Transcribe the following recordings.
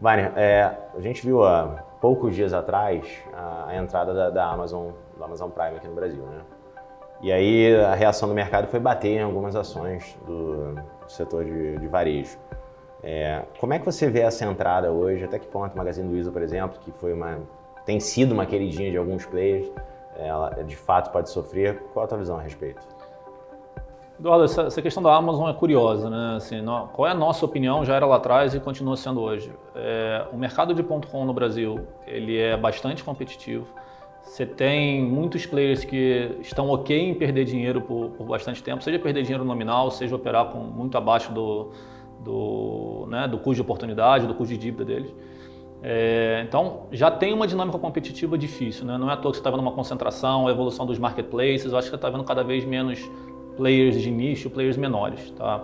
Wagner, a gente viu há poucos dias atrás a entrada da Amazon, do Amazon Prime aqui no Brasil, né? E aí a reação do mercado foi bater em algumas ações do setor de varejo. Como é que você vê essa entrada hoje? Até que ponto a Magazine Luiza, por exemplo, que tem sido uma queridinha de alguns players, ela de fato pode sofrer? Qual a tua visão a respeito? Eduardo, essa questão da Amazon é curiosa, né? Assim, qual é a nossa opinião, já era lá atrás e continua sendo hoje. O mercado de .com no Brasil, ele é bastante competitivo. Você tem muitos players que estão ok em perder dinheiro por bastante tempo, seja perder dinheiro nominal, seja operar com muito abaixo do custo de oportunidade, do custo de dívida deles. Então, já tem uma dinâmica competitiva difícil, né? Não é à toa que você está vendo uma concentração, a evolução dos marketplaces, eu acho que você está vendo cada vez menos players de nicho, players menores. Tá?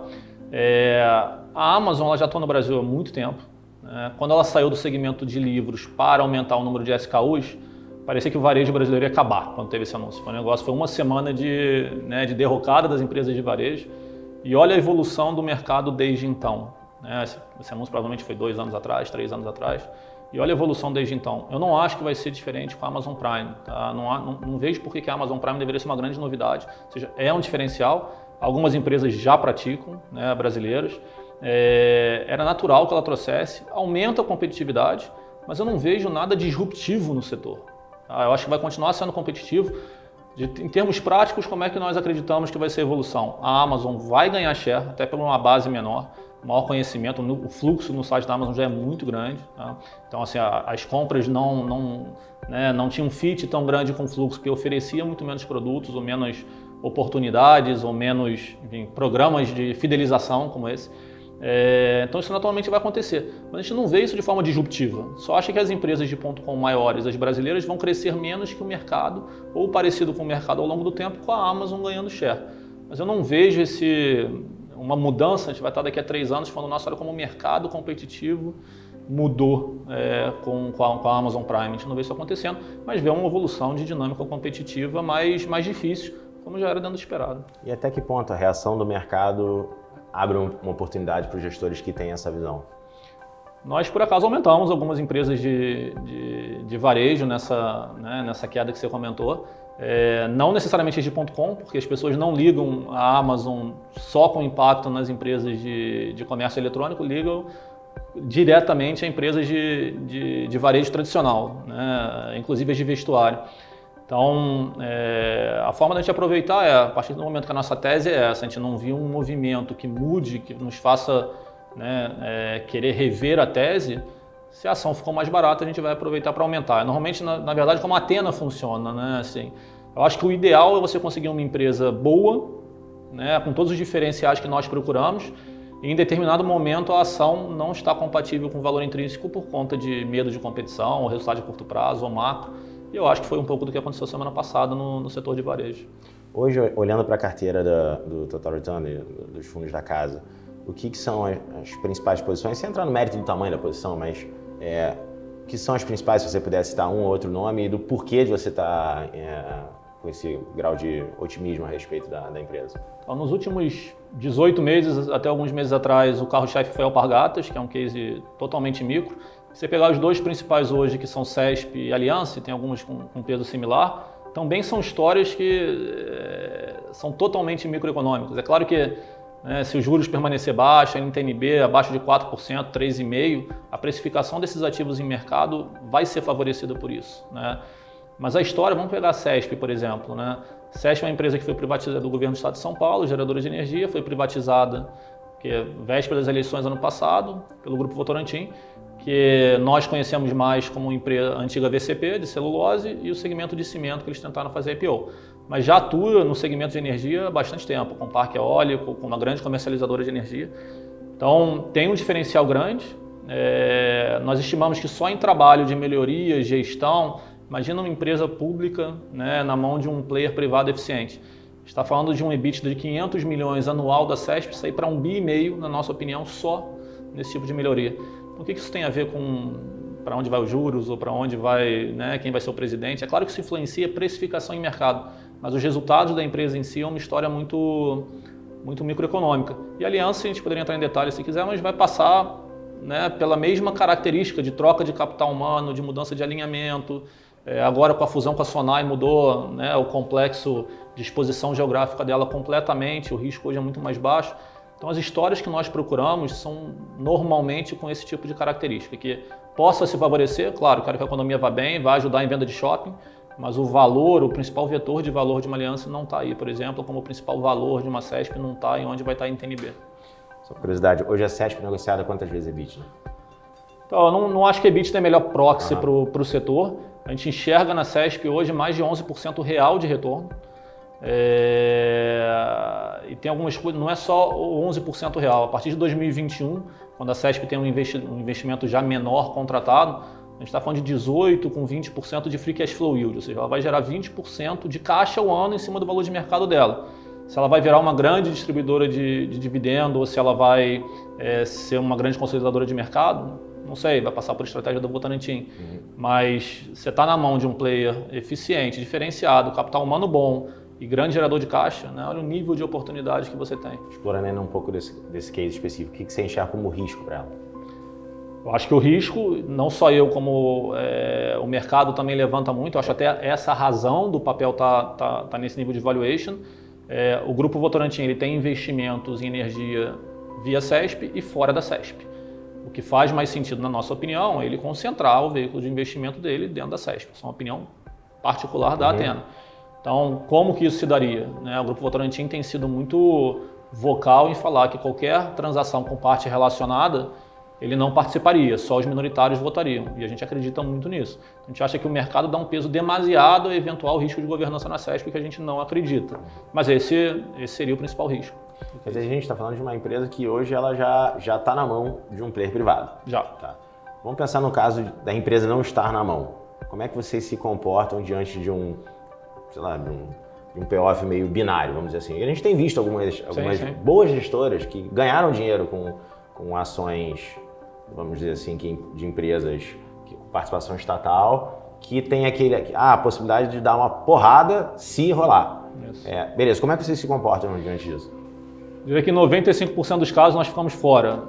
A Amazon ela já atua no Brasil há muito tempo. Né? Quando ela saiu do segmento de livros para aumentar o número de SKUs, parecia que o varejo brasileiro ia acabar quando teve esse anúncio. Foi uma semana de derrocada das empresas de varejo e olha a evolução do mercado desde então. Né? Esse anúncio provavelmente foi 2 anos atrás, 3 anos atrás. E olha a evolução desde então. Eu não acho que vai ser diferente com a Amazon Prime. Tá? Não vejo por que a Amazon Prime deveria ser uma grande novidade. Ou seja, é um diferencial. Algumas empresas já praticam, né, brasileiras. Era natural que ela trouxesse. Aumenta a competitividade, mas eu não vejo nada disruptivo no setor. Tá? Eu acho que vai continuar sendo competitivo. Em termos práticos, como é que nós acreditamos que vai ser a evolução? A Amazon vai ganhar share, até por uma base menor. Maior conhecimento, o fluxo no site da Amazon já é muito grande. Tá? Então, assim, as compras não tinham um fit tão grande com o fluxo, porque oferecia muito menos produtos, ou menos oportunidades, ou menos programas de fidelização como esse. Então, isso naturalmente vai acontecer. Mas a gente não vê isso de forma disruptiva. Só acha que as empresas de .com maiores, as brasileiras, vão crescer menos que o mercado, ou parecido com o mercado ao longo do tempo, com a Amazon ganhando share. Mas eu não vejo uma mudança. A gente vai estar daqui a 3 anos falando, nossa, olha como o mercado competitivo mudou com a Amazon Prime. A gente não vê isso acontecendo, mas vê uma evolução de dinâmica competitiva mais difícil, como já era dando esperado. E até que ponto a reação do mercado abre uma oportunidade para os gestores que têm essa visão? Nós, por acaso, aumentamos algumas empresas de varejo nessa queda que você comentou. Não necessariamente as de .com, porque as pessoas não ligam a Amazon só com impacto nas empresas de comércio eletrônico, ligam diretamente a empresas de varejo tradicional, né? Inclusive as de vestuário. Então, a forma da gente aproveitar a partir do momento que a nossa tese é essa, a gente não viu um movimento que mude, que nos faça querer rever a tese. Se a ação ficou mais barata, a gente vai aproveitar para aumentar. Normalmente, na verdade, como a Athena funciona, né? Assim, eu acho que o ideal é você conseguir uma empresa boa, né, com todos os diferenciais que nós procuramos, e em determinado momento a ação não está compatível com o valor intrínseco por conta de medo de competição, ou resultado de curto prazo, ou macro. E eu acho que foi um pouco do que aconteceu semana passada no setor de varejo. Hoje, olhando para a carteira do Total Return, dos fundos da casa, o que são as principais posições? Sem entrar no mérito do tamanho da posição, mas o que são as principais, se você puder citar um ou outro nome, e do porquê de você estar com esse grau de otimismo a respeito da empresa? Então, nos últimos 18 meses, até alguns meses atrás, o carro-chefe foi Alpargatas, que é um case totalmente micro. Se você pegar os 2 principais hoje, que são CESP e Aliança, tem algumas com peso similar, também são histórias que são totalmente microeconômicas. É claro que se os juros permanecer baixo, a NTNB abaixo de 4%, 3,5%, a precificação desses ativos em mercado vai ser favorecida por isso, né? Mas a história, vamos pegar a CESP, por exemplo, né? CESP é uma empresa que foi privatizada do governo do estado de São Paulo, geradora de energia, foi privatizada véspera das eleições ano passado, pelo Grupo Votorantim, que nós conhecemos mais como empresa antiga VCP, de celulose, e o segmento de cimento que eles tentaram fazer IPO. Mas já atua no segmento de energia há bastante tempo, com parque eólico, com uma grande comercializadora de energia. Então, tem um diferencial grande. Nós estimamos que só em trabalho de melhoria, gestão, imagina uma empresa pública, né, na mão de um player privado eficiente. Está falando de um EBITDA de 500 milhões anual da CESP, sair para 1,5 bi, na nossa opinião, só nesse tipo de melhoria. Então, o que isso tem a ver com para onde vai os juros ou para onde vai, né, quem vai ser o presidente? É claro que isso influencia a precificação em mercado, mas os resultados da empresa em si é uma história muito microeconômica. E a Aliança, a gente poderia entrar em detalhes se quiser, mas vai passar né, pela mesma característica de troca de capital humano, de mudança de alinhamento. Agora com a fusão com a Sonai mudou, né, o complexo de exposição geográfica dela completamente, o risco hoje é muito mais baixo. Então as histórias que nós procuramos são normalmente com esse tipo de característica, que possa se favorecer, claro, quero que a economia vá bem, vai ajudar em venda de shopping, mas o valor, o principal vetor de valor de uma aliança não está aí, por exemplo, como o principal valor de uma CESP não está em onde vai estar em TNB. Só curiosidade, hoje a CESP negociada quantas vezes EBITDA? Então, eu não acho que a EBITDA é a melhor proxy para o setor. A gente enxerga na CESP hoje mais de 11% real de retorno. E tem algumas coisas, não é só o 11% real. A partir de 2021, quando a CESP tem um investimento já menor contratado, a gente está falando de 18% com 20% de free cash flow yield, ou seja, ela vai gerar 20% de caixa ao ano em cima do valor de mercado dela. Se ela vai virar uma grande distribuidora de dividendo ou se ela vai ser uma grande consolidadora de mercado, não sei, vai passar por estratégia do Votorantim. Mas você está na mão de um player eficiente, diferenciado, capital humano bom e grande gerador de caixa, né? Olha o nível de oportunidade que você tem. Explorando ainda um pouco desse case específico, o que você enxerga como risco para ela? Eu acho que o risco, não só eu, como o mercado também levanta muito, eu acho até essa razão do papel tá nesse nível de valuation. O Grupo Votorantim ele tem investimentos em energia via CESP e fora da CESP. O que faz mais sentido, na nossa opinião, é ele concentrar o veículo de investimento dele dentro da CESP. Isso é uma opinião particular da Athena. Então, como que isso se daria? O Grupo Votorantim tem sido muito vocal em falar que qualquer transação com parte relacionada, ele não participaria, só os minoritários votariam. E a gente acredita muito nisso. A gente acha que o mercado dá um peso demasiado ao eventual risco de governança na CESP, que a gente não acredita. Mas esse seria o principal risco. Quer dizer, a gente está falando de uma empresa que hoje ela já está na mão de um player privado. Já. Tá. Vamos pensar no caso da empresa não estar na mão. Como é que vocês se comportam diante de um payoff meio binário, vamos dizer assim? A gente tem visto algumas sim. boas gestoras que ganharam dinheiro com ações, vamos dizer assim, de empresas com participação estatal, que tem a possibilidade de dar uma porrada se rolar. Beleza, como é que vocês se comportam diante disso? Eu diria que em 95% dos casos nós ficamos fora.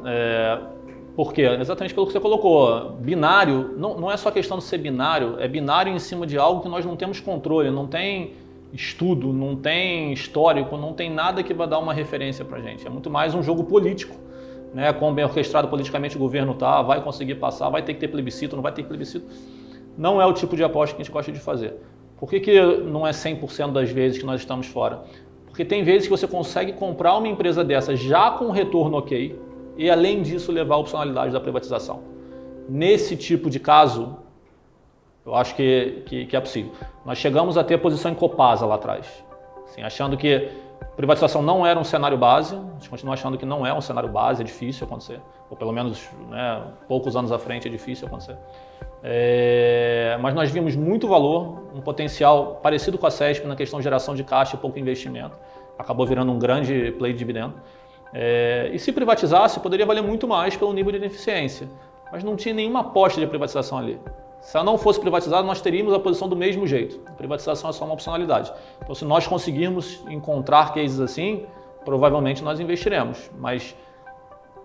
Por quê? Exatamente pelo que você colocou. Binário, não é só questão de ser binário, é binário em cima de algo que nós não temos controle, não tem estudo, não tem histórico, não tem nada que vai dar uma referência pra gente. É muito mais um jogo político. Quão bem orquestrado politicamente o governo está, vai conseguir passar, vai ter que ter plebiscito, não vai ter plebiscito. Não é o tipo de aposta que a gente gosta de fazer. Por que não é 100% das vezes que nós estamos fora? Porque tem vezes que você consegue comprar uma empresa dessa já com retorno ok e, além disso, levar a opcionalidade da privatização. Nesse tipo de caso, eu acho que é possível. Nós chegamos a ter a posição em Copasa lá atrás, assim, achando que privatização não era um cenário base, a gente continua achando que não é um cenário base, é difícil acontecer, ou pelo menos poucos anos à frente é difícil acontecer. Mas nós vimos muito valor, um potencial parecido com a CESP na questão de geração de caixa e pouco investimento, acabou virando um grande play de dividendo. E se privatizasse, poderia valer muito mais pelo nível de ineficiência, mas não tinha nenhuma aposta de privatização ali. Se ela não fosse privatizada, nós teríamos a posição do mesmo jeito. A privatização é só uma opcionalidade. Então, se nós conseguirmos encontrar cases assim, provavelmente nós investiremos. Mas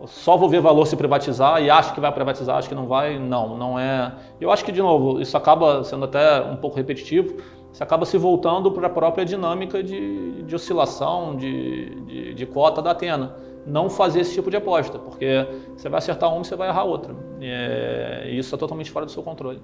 só vou ver valor se privatizar e acho que vai privatizar, acho que não vai. Não é. Eu acho que, de novo, isso acaba sendo até um pouco repetitivo, isso acaba se voltando para a própria dinâmica de oscilação, de cota da Athena. Não fazer esse tipo de aposta, porque você vai acertar uma e você vai errar outra. E isso é totalmente fora do seu controle.